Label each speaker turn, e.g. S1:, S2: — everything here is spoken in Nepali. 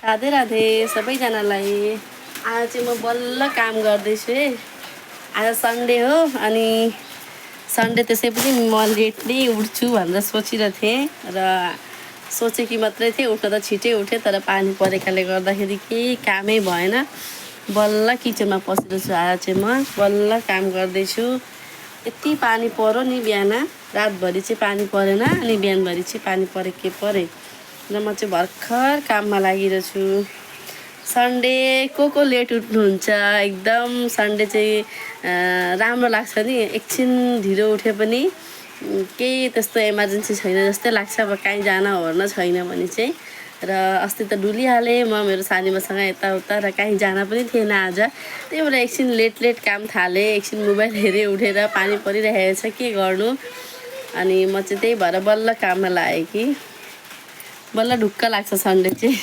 S1: राधे राधे सबैजनालाई। आज चाहिँ म बल्ल काम गर्दैछु है। आज सन्डे हो अनि सन्डे त्यसै पनि म लेट नै उठ्छु भनेर सोचिरहेको थिएँ र सोचेकी मात्रै थिएँ। उठ्न त छिटै उठेँ तर पानी परेकाले गर्दाखेरि केही कामै भएन। बल्ल किचनमा पसेको छु। आज चाहिँ म बल्ल काम गर्दैछु। यति पानी पर्यो नि बिहान, रातभरि चाहिँ पानी परेन अनि बिहानभरि चाहिँ पानी परे के परे र म चाहिँ भर्खर काममा लागिरहेको छु। सन्डे को लेट उठ्नुहुन्छ? एकदम सन्डे चाहिँ राम्रो लाग्छ नि। एकछिन ढिलो उठे पनि केही त्यस्तो इमर्जेन्सी छैन जस्तै लाग्छ। अब कहीँ जान ओर्न छैन भने चाहिँ। र अस्ति त डुलिहालेँ म मेरो सानीमासँग यताउता र कहीँ जान पनि थिएन आज। त्यही भएर एकछिन लेट काम थालेँ। एकछिन मोबाइल हेरेँ उठेर, पानी परिरहेको छ के गर्नु। अनि म चाहिँ त्यही भएर बल्ल काममा लागेँ कि बल्ल ढुक्क लाग्छ सन्डे चाहिँ।